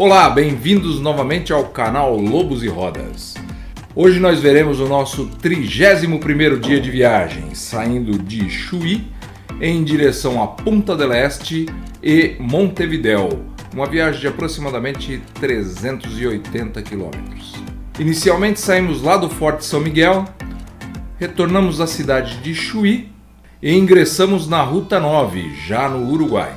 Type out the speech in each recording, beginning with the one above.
Olá, bem-vindos novamente ao canal Lobos e Rodas. Hoje nós veremos o nosso 31º dia de viagem, saindo de Chuí em direção a Punta del Este e Montevidéu, uma viagem de aproximadamente 380 quilômetros. Inicialmente saímos lá do Forte São Miguel, retornamos à cidade de Chuí e ingressamos na Ruta 9, já no Uruguai.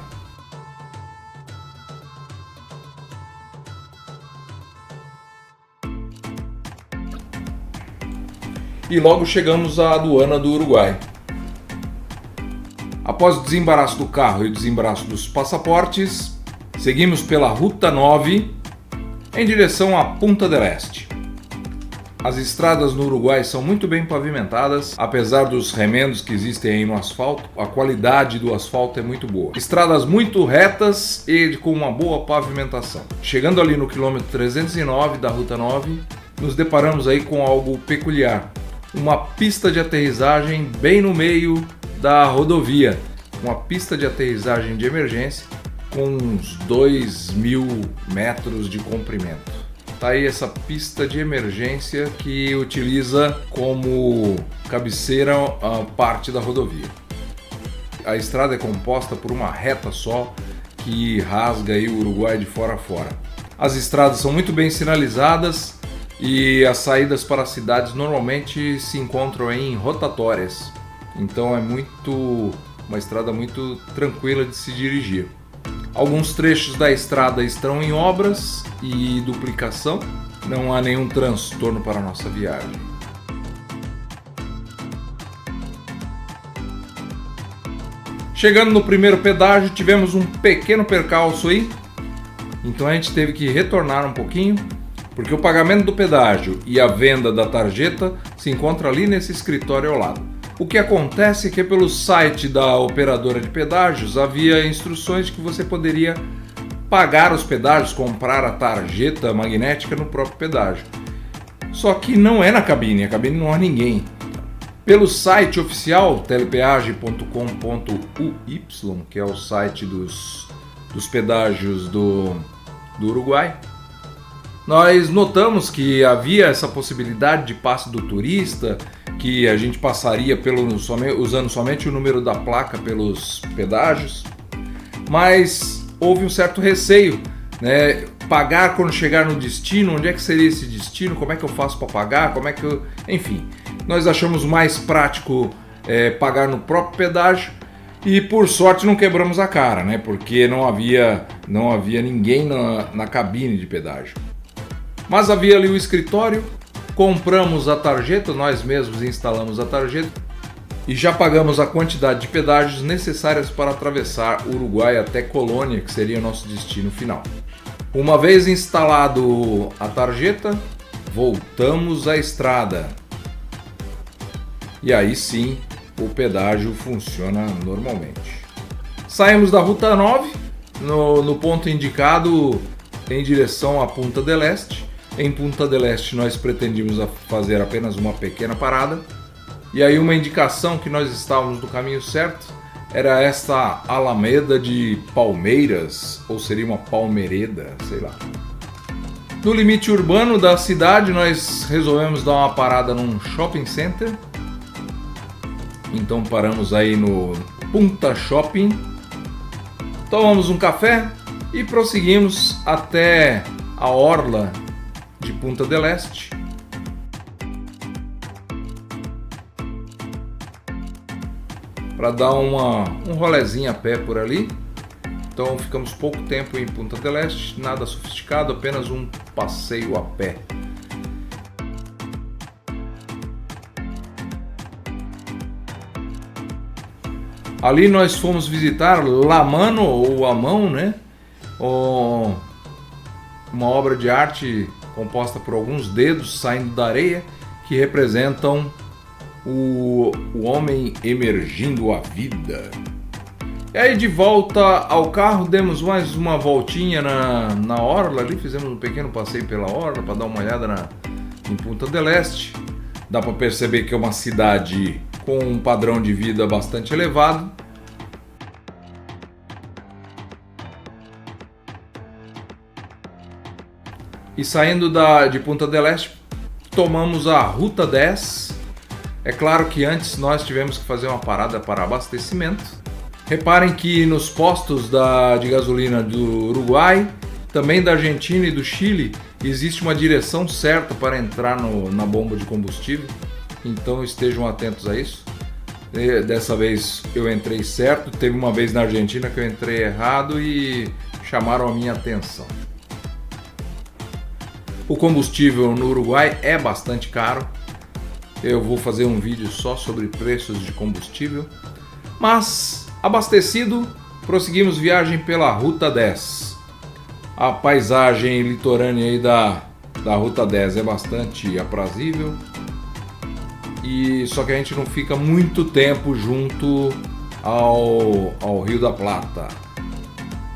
E logo chegamos à aduana do Uruguai. Após o desembaraço do carro e o desembaraço dos passaportes, seguimos pela Ruta 9 em direção à Punta del Este. As estradas no Uruguai são muito bem pavimentadas, apesar dos remendos que existem aí no asfalto, a qualidade do asfalto é muito boa. Estradas muito retas e com uma boa pavimentação. Chegando ali no quilômetro 309 da Ruta 9, nos deparamos aí com algo peculiar. Uma pista de aterrissagem bem no meio da rodovia, uma pista de aterrissagem de emergência com uns 2.000 metros de comprimento. Tá aí essa pista de emergência que utiliza como cabeceira a parte da rodovia. A estrada é composta por uma reta só que rasga aí o Uruguai de fora a fora. As estradas são muito bem sinalizadas e as saídas para as cidades normalmente se encontram em rotatórias, então é uma estrada muito tranquila de se dirigir. Alguns trechos da estrada estão em obras e duplicação, não há nenhum transtorno para a nossa viagem. Chegando no primeiro pedágio, tivemos um pequeno percalço aí, então a gente teve que retornar um pouquinho, porque o pagamento do pedágio e a venda da tarjeta se encontra ali nesse escritório ao lado. O que acontece é que pelo site da operadora de pedágios havia instruções de que você poderia pagar os pedágios, comprar a tarjeta magnética no próprio pedágio. Só que não é na cabine, a cabine não há ninguém. Pelo site oficial, telepeage.com.uy, que é o site dos pedágios do Uruguai, nós notamos que havia essa possibilidade de passe do turista, que a gente passaria usando somente o número da placa pelos pedágios, mas houve um certo receio, né? Pagar quando chegar no destino, onde é que seria esse destino, como é que eu faço para pagar, enfim, nós achamos mais prático pagar no próprio pedágio e por sorte não quebramos a cara, né? Porque não havia ninguém na cabine de pedágio. Mas havia ali o escritório, compramos a tarjeta, nós mesmos instalamos a tarjeta e já pagamos a quantidade de pedágios necessárias para atravessar o Uruguai até Colônia, que seria o nosso destino final. Uma vez instalado a tarjeta, voltamos à estrada. E aí sim, o pedágio funciona normalmente. Saímos da Ruta 9, no ponto indicado em direção à Punta del Este. Em Punta del Este nós pretendíamos fazer apenas uma pequena parada. E aí uma indicação que nós estávamos no caminho certo era esta Alameda de Palmeiras, ou seria uma palmeireda, sei lá. No limite urbano da cidade nós resolvemos dar uma parada num shopping center. Então paramos aí no Punta Shopping, tomamos um café e prosseguimos até a orla de Punta del Este. Para dar um rolezinho a pé por ali. Então ficamos pouco tempo em Punta del Este, nada sofisticado, apenas um passeio a pé. Ali nós fomos visitar La Mano, ou a mão, né? Uma obra de arte composta por alguns dedos saindo da areia que representam o homem emergindo à vida. E aí de volta ao carro demos mais uma voltinha na orla ali, fizemos um pequeno passeio pela orla para dar uma olhada em Punta del Este. Dá para perceber que é uma cidade com um padrão de vida bastante elevado. E saindo de Punta del Este, tomamos a Ruta 10. É claro que antes nós tivemos que fazer uma parada para abastecimento. Reparem que nos postos de gasolina do Uruguai, também da Argentina e do Chile, existe uma direção certa para entrar na bomba de combustível. Então estejam atentos a isso. Dessa vez eu entrei certo. Teve uma vez na Argentina que eu entrei errado e chamaram a minha atenção. O combustível no Uruguai é bastante caro. Eu vou fazer um vídeo só sobre preços de combustível. Mas, abastecido, prosseguimos viagem pela Ruta 10. A paisagem litorânea aí da Ruta 10 é bastante aprazível. Só que a gente não fica muito tempo junto ao Rio da Plata.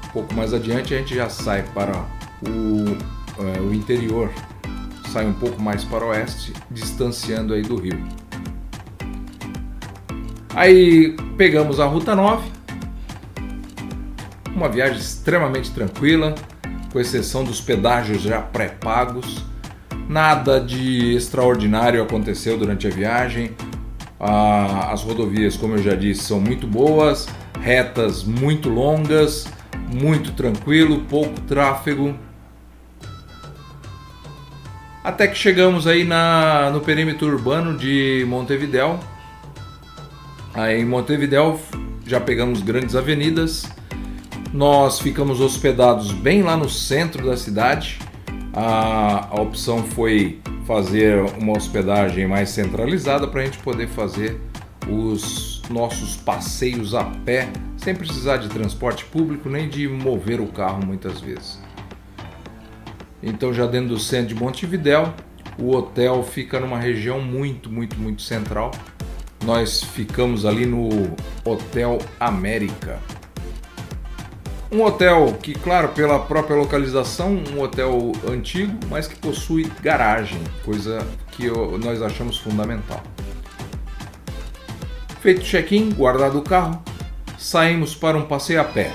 Um pouco mais adiante a gente já sai para o interior, sai um pouco mais para o oeste, distanciando aí do rio. Aí pegamos a Ruta 9, uma viagem extremamente tranquila, com exceção dos pedágios já pré-pagos. Nada de extraordinário aconteceu durante a viagem. As rodovias, como eu já disse, são muito boas, retas muito longas, muito tranquilo, pouco tráfego. Até que chegamos aí no perímetro urbano de Montevidéu. Aí em Montevidéu já pegamos grandes avenidas. Nós ficamos hospedados bem lá no centro da cidade. A opção foi fazer uma hospedagem mais centralizada para a gente poder fazer os nossos passeios a pé, sem precisar de transporte público nem de mover o carro muitas vezes. Então, já dentro do centro de Montevidéu, o hotel fica numa região muito central. Nós ficamos ali no Hotel América. Um hotel que, claro, pela própria localização, um hotel antigo, mas que possui garagem, coisa que nós achamos fundamental. Feito o check-in, guardado o carro, saímos para um passeio a pé,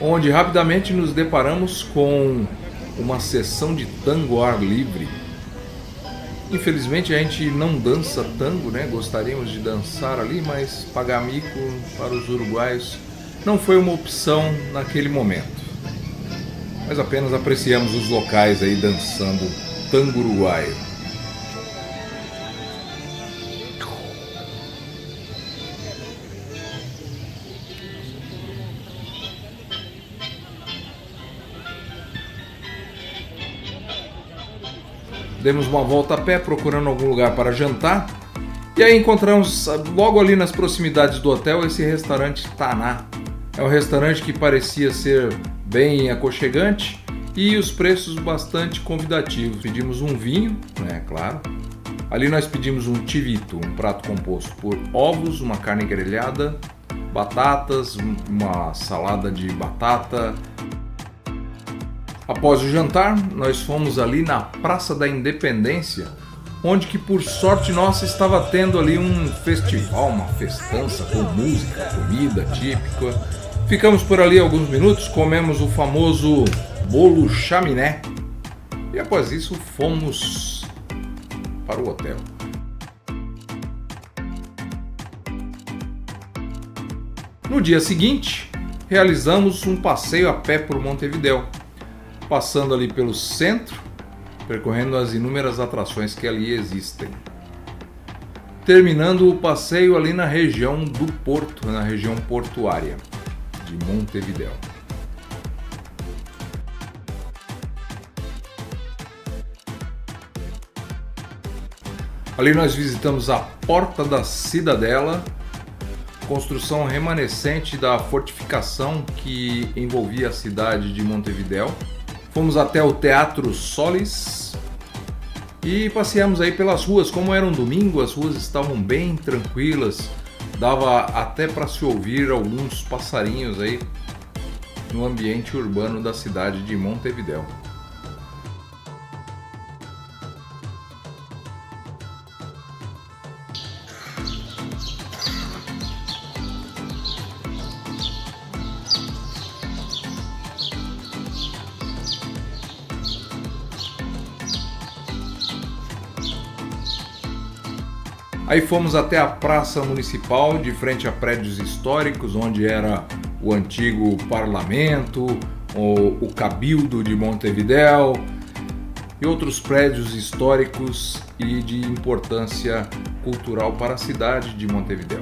onde rapidamente nos deparamos com uma sessão de tango ao ar livre. Infelizmente a gente não dança tango, né? Gostaríamos de dançar ali, mas pagar mico para os uruguaios não foi uma opção naquele momento. Mas apenas apreciamos os locais aí dançando tango uruguaio. Demos uma volta a pé procurando algum lugar para jantar. E aí encontramos logo ali nas proximidades do hotel esse restaurante Taná. É um restaurante que parecia ser bem aconchegante e os preços bastante convidativos. Pedimos um vinho, né, claro. Ali nós pedimos um tivito, um prato composto por ovos, uma carne grelhada, batatas, uma salada de batata. Após o jantar, nós fomos ali na Praça da Independência, onde que por sorte nossa estava tendo ali um festival, uma festança com música, comida típica. Ficamos por ali alguns minutos, comemos o famoso bolo chaminé e após isso fomos para o hotel. No dia seguinte, realizamos um passeio a pé por Montevidéu, passando ali pelo centro, percorrendo as inúmeras atrações que ali existem. Terminando o passeio ali na região do porto, na região portuária de Montevidéu. Ali nós visitamos a Porta da Cidadela, construção remanescente da fortificação que envolvia a cidade de Montevidéu. Fomos até o Teatro Solis e passeamos aí pelas ruas. Como era um domingo, as ruas estavam bem tranquilas, dava até para se ouvir alguns passarinhos aí no ambiente urbano da cidade de Montevidéu. Aí fomos até a Praça Municipal, de frente a prédios históricos, onde era o antigo parlamento, o Cabildo de Montevidéu e outros prédios históricos e de importância cultural para a cidade de Montevidéu.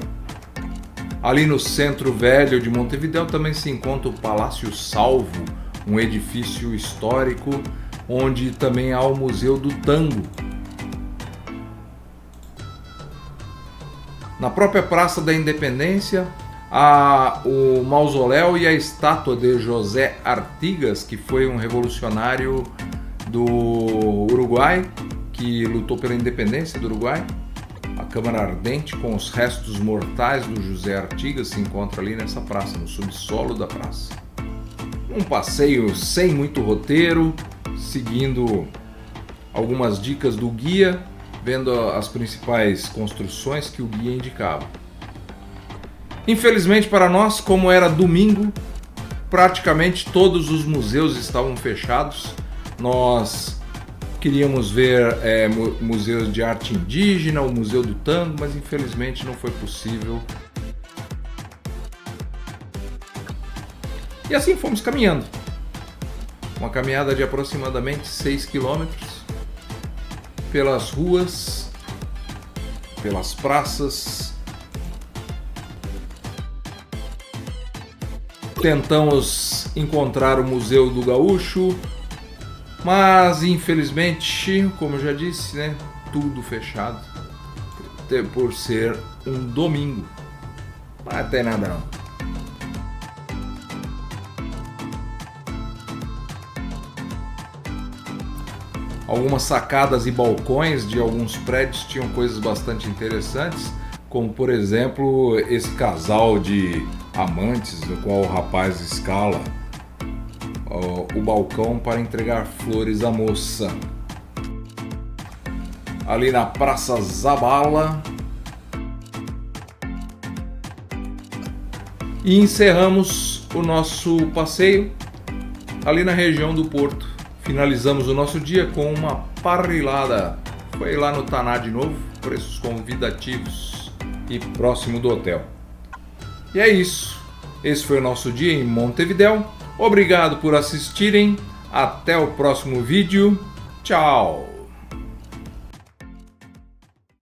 Ali no centro velho de Montevidéu também se encontra o Palácio Salvo, um edifício histórico onde também há o Museu do Tango. Na própria Praça da Independência há o mausoléu e a estátua de José Artigas, que foi um revolucionário do Uruguai, que lutou pela independência do Uruguai. A Câmara Ardente com os restos mortais do José Artigas se encontra ali nessa praça, no subsolo da praça. Um passeio sem muito roteiro, seguindo algumas dicas do guia, vendo as principais construções que o guia indicava. Infelizmente para nós, como era domingo, praticamente todos os museus estavam fechados. Nós queríamos ver museus de arte indígena, o Museu do Tango, mas infelizmente não foi possível. E assim fomos caminhando. Uma caminhada de aproximadamente 6 quilômetros pelas ruas, pelas praças. Tentamos encontrar o Museu do Gaúcho, mas infelizmente, como eu já disse, né, tudo fechado por ser um domingo. Não tem nada não. Algumas sacadas e balcões de alguns prédios tinham coisas bastante interessantes, como por exemplo esse casal de amantes no qual o rapaz escala o balcão para entregar flores à moça. Ali na Praça Zabala. E encerramos o nosso passeio ali na região do Porto. Finalizamos o nosso dia com uma parrilada. Foi lá no Taná de novo, preços convidativos e próximo do hotel. E é isso. Esse foi o nosso dia em Montevidéu. Obrigado por assistirem. Até o próximo vídeo. Tchau!